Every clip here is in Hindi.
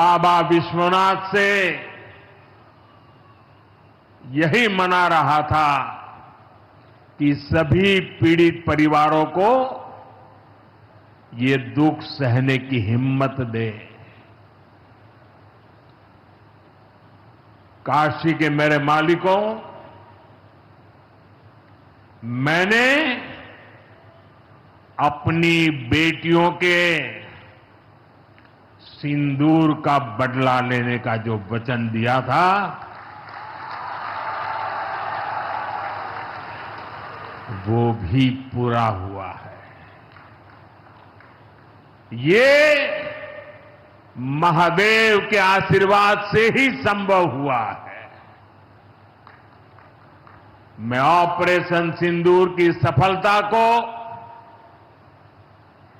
बाबा विश्वनाथ से यही मना रहा था कि सभी पीड़ित परिवारों को ये दुख सहने की हिम्मत दे। काशी के मेरे मालिकों, मैंने अपनी बेटियों के सिंदूर का बदला लेने का जो वचन दिया था, वो भी पूरा हुआ है। ये महादेव के आशीर्वाद से ही संभव हुआ है। मैं ऑपरेशन सिंदूर की सफलता को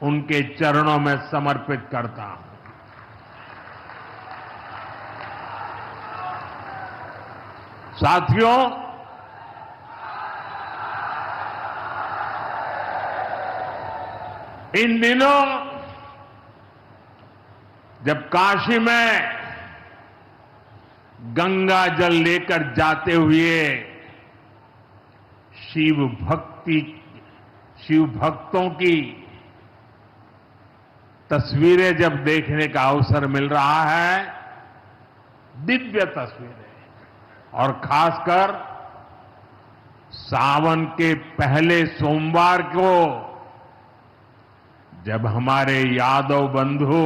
उनके चरणों में समर्पित करता हूं। साथियों, इन दिनों जब काशी में गंगा जल लेकर जाते हुए शिव भक्तों की तस्वीरें जब देखने का अवसर मिल रहा है, दिव्य तस्वीरें, और खासकर सावन के पहले सोमवार को जब हमारे यादव बंधु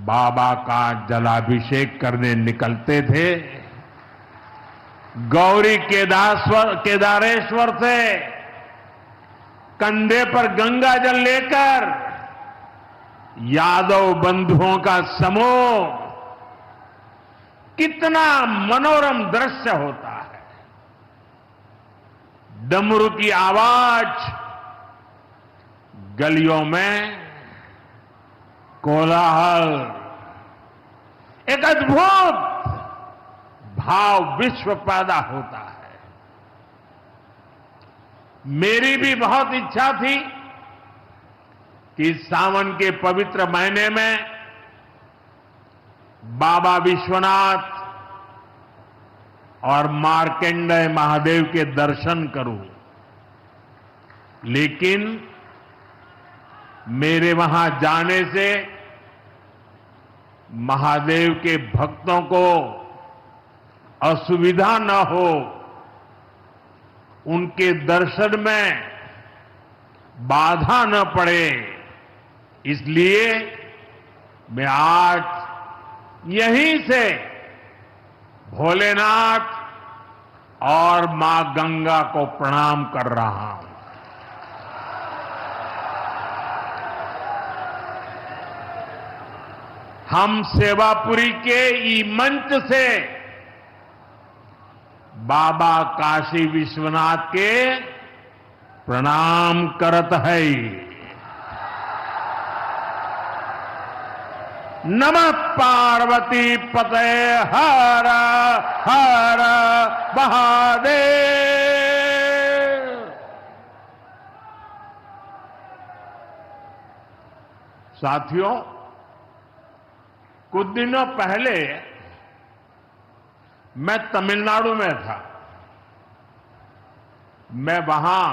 बाबा का जलाभिषेक करने निकलते थे, गौरी केदारेश्वर से कंधे पर गंगा जल लेकर यादव बंधुओं का समूह, कितना मनोरम दृश्य होता है। डमरू की आवाज, गलियों में कोलाहल, एक अद्भुत भाव विश्व पैदा होता है। मेरी भी बहुत इच्छा थी कि सावन के पवित्र महीने में बाबा विश्वनाथ और मार्कंडेय महादेव के दर्शन करूं, लेकिन मेरे वहां जाने से महादेव के भक्तों को असुविधा न हो, उनके दर्शन में बाधा न पड़े, इसलिए मैं आज यहीं से भोलेनाथ और मां गंगा को प्रणाम कर रहा हूं। हम सेवापुरी के ई मंच से बाबा काशी विश्वनाथ के प्रणाम करत है। नमः पार्वती पते हर हर महादेव। साथियों, कुछ दिनों पहले मैं तमिलनाडु में था। मैं वहां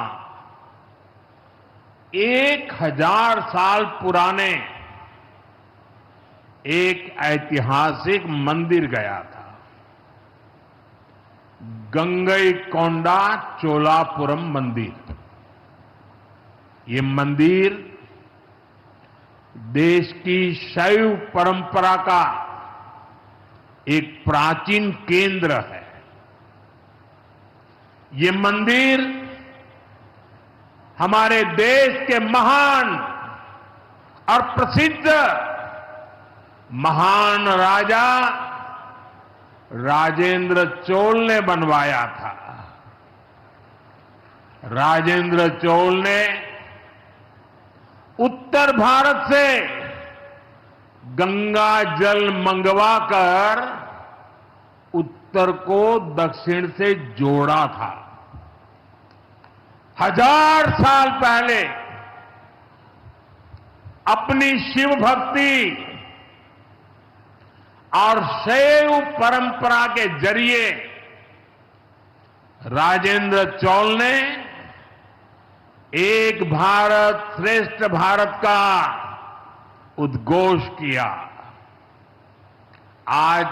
1000 साल पुराने एक ऐतिहासिक मंदिर गया था, गंगईकोंडा चोलापुरम मंदिर। ये मंदिर देश की शैव परंपरा का एक प्राचीन केंद्र है। ये मंदिर हमारे देश के महान और प्रसिद्ध महान राजा राजेंद्र चोल ने बनवाया था। राजेंद्र चोल ने उत्तर भारत से गंगा जल मंगवाकर उत्तर को दक्षिण से जोड़ा था। 1000 साल पहले अपनी शिव भक्ति और शैव परंपरा के जरिए राजेंद्र चोल ने एक भारत श्रेष्ठ भारत का उद्घोष किया। आज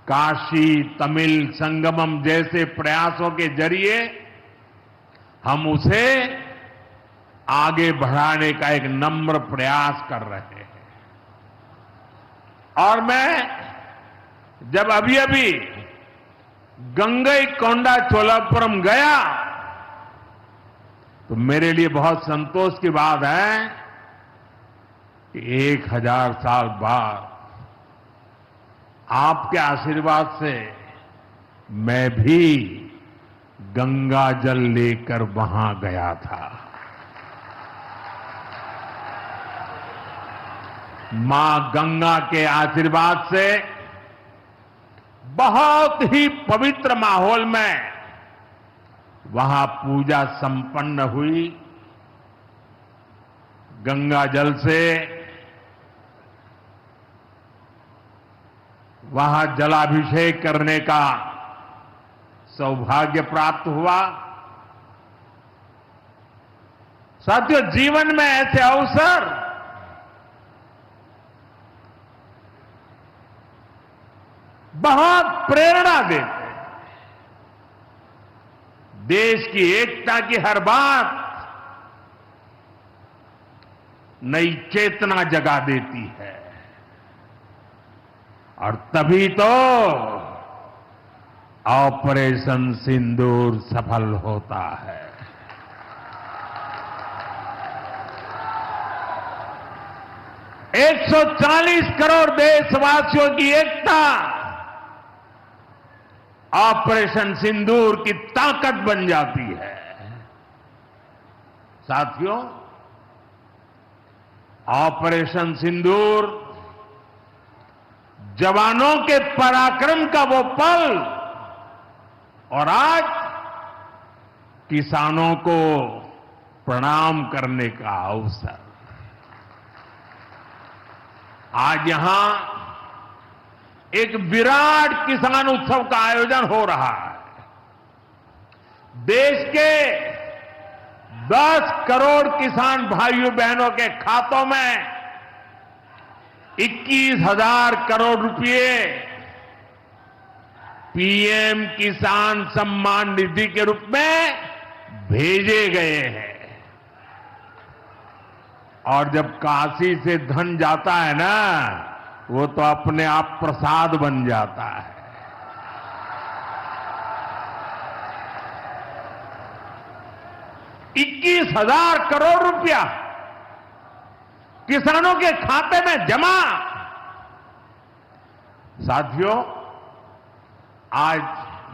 काशी तमिल संगमम जैसे प्रयासों के जरिए हम उसे आगे बढ़ाने का एक नम्र प्रयास कर रहे हैं। और मैं जब अभी गंगईकोंडा चोलापुरम गया तो मेरे लिए बहुत संतोष की बात है कि 1000 साल बाद आपके आशीर्वाद से मैं भी गंगा जल लेकर वहां गया था। मां गंगा के आशीर्वाद से बहुत ही पवित्र माहौल में वहां पूजा संपन्न हुई। गंगा जल से वहां जलाभिषेक करने का सौभाग्य प्राप्त हुआ। साथियों, जीवन में ऐसे अवसर बहुत प्रेरणा देते हैं। देश की एकता की हर बात नई चेतना जगा देती है और तभी तो ऑपरेशन सिंदूर सफल होता है। एक 140 करोड़ देशवासियों की एकता ऑपरेशन सिंदूर की ताकत बन जाती है। साथियों, ऑपरेशन सिंदूर जवानों के पराक्रम का वो पल और आज किसानों को प्रणाम करने का अवसर। आज यहां एक विराट किसान उत्सव का आयोजन हो रहा है। देश के 10 करोड़ किसान भाइयों बहनों के खातों में 21,000 करोड़ रुपए पीएम किसान सम्मान निधि के रूप में भेजे गए हैं। और जब काशी से धन जाता है ना, वो तो अपने आप प्रसाद बन जाता है। $21,000 करोड़ रुपया किसानों के खाते में जमा। साथियों, आज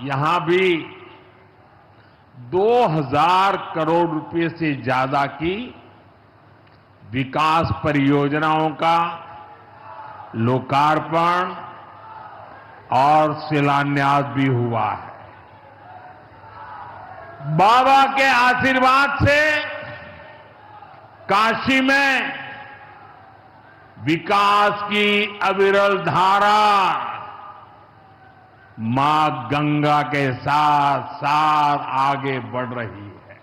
यहां भी 2,000 करोड़ रुपए से ज्यादा की विकास परियोजनाओं का लोकार्पण और शिलान्यास भी हुआ है। बाबा के आशीर्वाद से काशी में विकास की अविरल धारा मां गंगा के साथ साथ आगे बढ़ रही है।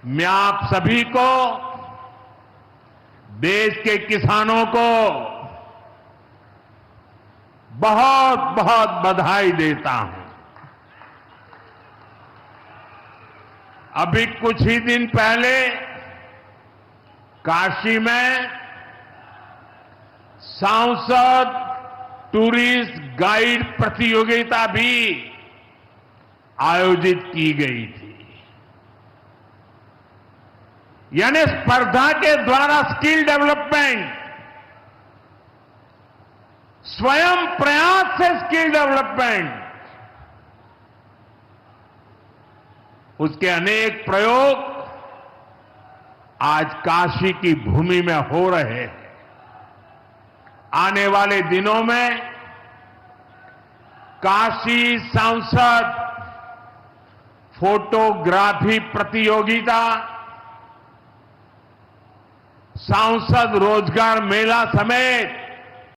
मैं आप सभी को, देश के किसानों को बहुत बहुत बधाई देता हूं। अभी कुछ ही दिन पहले काशी में सांसद टूरिस्ट गाइड प्रतियोगिता भी आयोजित की गई थी। यानी स्पर्धा के द्वारा स्किल डेवलपमेंट, स्वयं प्रयास से स्किल डेवलपमेंट, उसके अनेक प्रयोग आज काशी की भूमि में हो रहे हैं। आने वाले दिनों में काशी सांसद फोटोग्राफी प्रतियोगिता, सांसद रोजगार मेला समेत